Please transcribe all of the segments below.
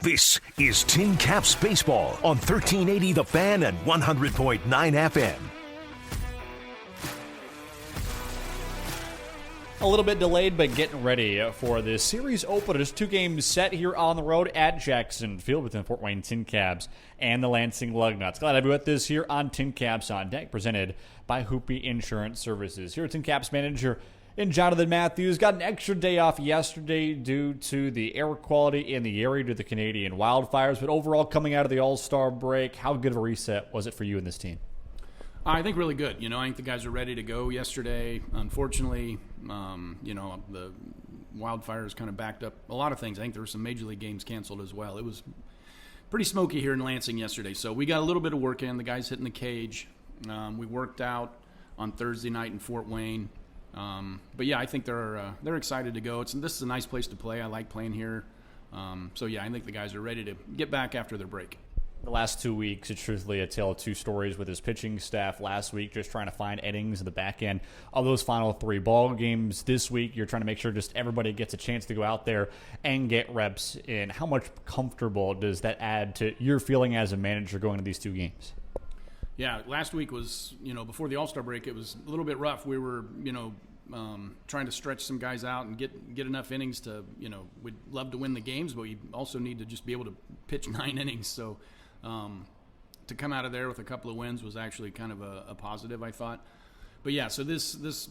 This is Tin Caps Baseball on 1380 The Fan and 100.9 FM. A little bit delayed, but getting ready for this series opener. There's 2 games set here on the road at Jackson Field between Fort Wayne Tin Caps and the Lansing Lugnuts. Glad to have you with us here on Tin Caps on Deck, presented by Hoopy Insurance Services. Here at Tin Caps manager in Jonathan Mathews. Got an extra day off yesterday due to the air quality in the area due to the Canadian wildfires. But overall, coming out of the All-Star break, how good of a reset was it for you and this team? I think really good. I think the guys are ready to go yesterday. Unfortunately, the wildfires kind of backed up a lot of things. I think there were some Major League games canceled as well. It was pretty smoky here in Lansing yesterday. So we got a little bit of work in. The guys hitting the cage. We worked out on Thursday night in Fort Wayne. But yeah, I think they're excited to go. This is a nice place to play. I like playing here. So yeah, I think the guys are ready to get back after their break. The last 2 weeks, it's truthfully a tale of 2 stories with his pitching staff. Last week, just trying to find innings at the back end of those final 3 ball games. This week, you're trying to make sure just everybody gets a chance to go out there and get reps in. How much comfortable does that add to your feeling as a manager going into these 2 games? Yeah, last week was, before the All-Star break, it was a little bit rough. We were, trying to stretch some guys out and get enough innings to, we'd love to win the games, but we also need to just be able to pitch 9 innings. So to come out of there with a couple of wins was actually kind of a positive, I thought. But yeah, so this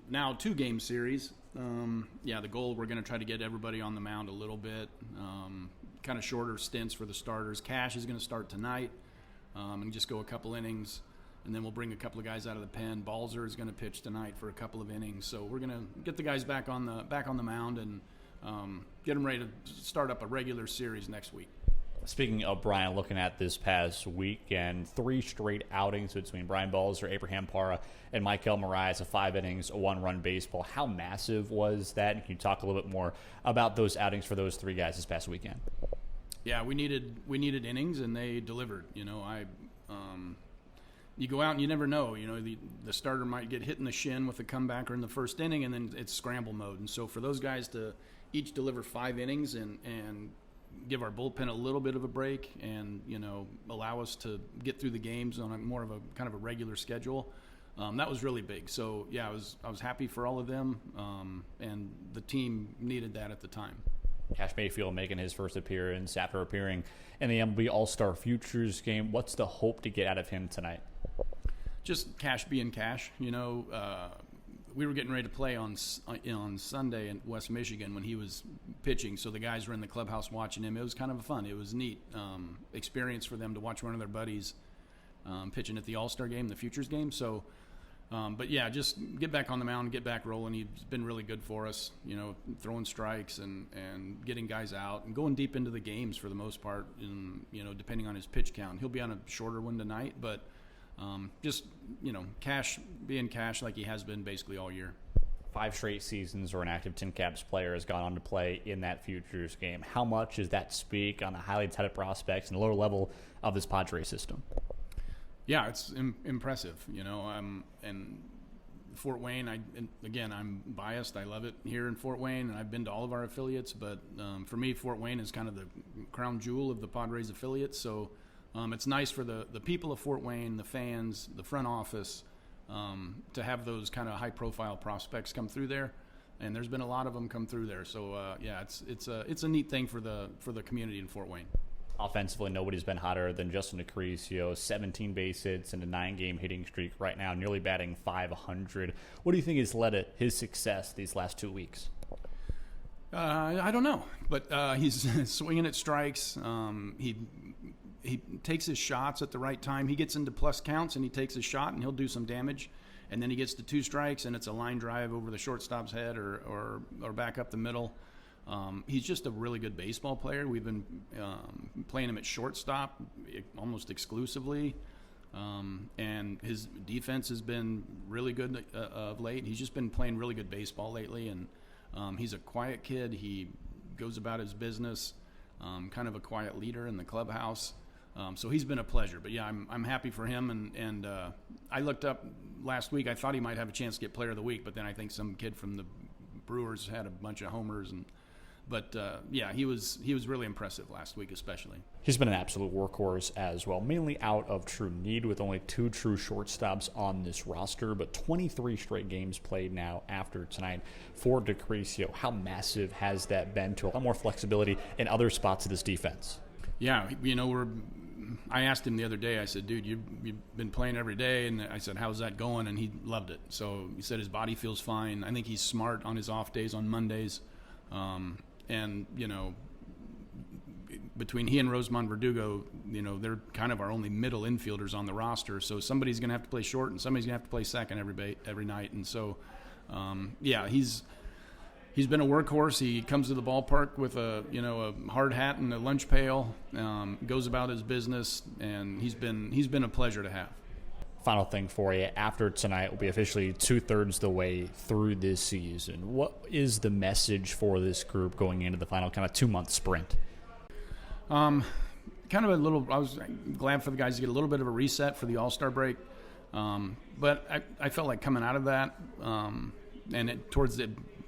now 2-game series, the goal, we're going to try to get everybody on the mound a little bit, kind of shorter stints for the starters. Cash is going to start tonight and just go a couple innings, and then we'll bring a couple of guys out of the pen. Balzer is going to pitch tonight for a couple of innings. So we're going to get the guys back on the mound and get them ready to start up a regular series next week. Speaking of Brian, looking at this past weekend, 3 straight outings between Brian Balzer, Abraham Parra, and Michael Marias, 5 innings, a 1-run baseball. How massive was that? And can you talk a little bit more about those outings for those 3 guys this past weekend? Yeah, we needed innings, and they delivered. You go out and you never know. The starter might get hit in the shin with a comebacker in the first inning, and then it's scramble mode. And so for those guys to each deliver 5 innings and give our bullpen a little bit of a break and, allow us to get through the games on a more of a kind of a regular schedule, that was really big. So, yeah, I was happy for all of them, and the team needed that at the time. Cash Mayfield making his first appearance after appearing in the MLB All-Star Futures game. What's the hope to get out of him tonight? Just Cash being Cash. We were getting ready to play on Sunday in West Michigan when he was pitching, so the guys were in the clubhouse watching him. It was kind of fun. It was neat experience for them to watch one of their buddies pitching at the All-Star game, the Futures game. So, but yeah, just get back on the mound, get back rolling. He's been really good for us, throwing strikes and getting guys out and going deep into the games for the most part, and, depending on his pitch count. He'll be on a shorter one tonight, but Cash being Cash like he has been basically all year. 5 straight seasons where an active Tin Caps player has gone on to play in that Futures game. How much does that speak on the highly touted prospects and the lower level of this Padres system? Yeah, it's impressive. And Fort Wayne, I'm biased. I love it here in Fort Wayne, and I've been to all of our affiliates. But for me, Fort Wayne is kind of the crown jewel of the Padres affiliates. So it's nice for the people of Fort Wayne, the fans, the front office, to have those kind of high-profile prospects come through there, and there's been a lot of them come through there. So it's a neat thing for the community in Fort Wayne. Offensively, nobody's been hotter than Justin Acrisio. 17 base hits and a 9-game hitting streak right now, nearly batting .500. What do you think has led to his success these last 2 weeks? I don't know, but he's swinging at strikes. He takes his shots at the right time. He gets into plus counts, and he takes his shot, and he'll do some damage. And then he gets to 2 strikes, and it's a line drive over the shortstop's head or back up the middle. He's just a really good baseball player. We've been playing him at shortstop almost exclusively. And his defense has been really good of late. He's just been playing really good baseball lately, and he's a quiet kid. He goes about his business, kind of a quiet leader in the clubhouse. So he's been a pleasure. But, yeah, I'm happy for him. And I looked up last week. I thought he might have a chance to get Player of the Week, but then I think some kid from the Brewers had a bunch of homers and But yeah, he was really impressive last week, especially. He's been an absolute workhorse as well, mainly out of true need with only 2 true shortstops on this roster, but 23 straight games played now after tonight for DeCrisio. How massive has that been to a lot more flexibility in other spots of this defense? Yeah, I asked him the other day, I said, dude, you've been playing every day, and I said, how's that going? And he loved it. So he said his body feels fine. I think he's smart on his off days, on Mondays. And, between he and Rosemont Verdugo, they're kind of our only middle infielders on the roster. So somebody's going to have to play short and somebody's going to have to play second every night. And so, yeah, he's been a workhorse. He comes to the ballpark with a hard hat and a lunch pail, goes about his business, and he's been a pleasure to have. Final thing for you, after tonight, we'll be officially 2/3 the way through this season. What is the message for this group going into the final kind of 2-month sprint? I was glad for the guys to get a little bit of a reset for the All-Star break. But I felt like coming out of that,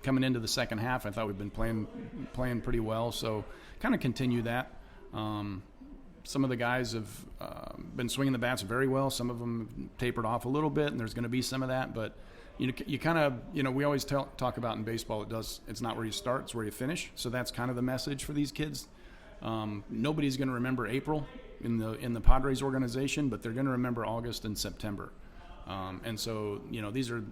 coming into the second half, I thought we've been playing pretty well. So kind of continue that. Some of the guys have been swinging the bats very well. Some of them have tapered off a little bit, and there's going to be some of that. But you kind of, we always talk about in baseball, it's not where you start, it's where you finish. So that's kind of the message for these kids. Nobody's going to remember April in the Padres organization, but they're going to remember August and September. And so, these are a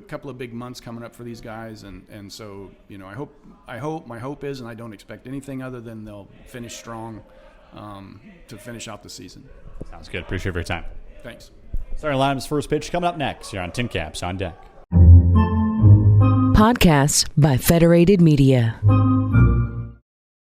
couple of big months coming up for these guys. And so, my hope is, and I don't expect anything other than they'll finish strong to finish out the season. Sounds good. Appreciate your time. Thanks. Starting lineup's first pitch coming up next here on Tin Caps on Deck. Podcasts by Federated Media.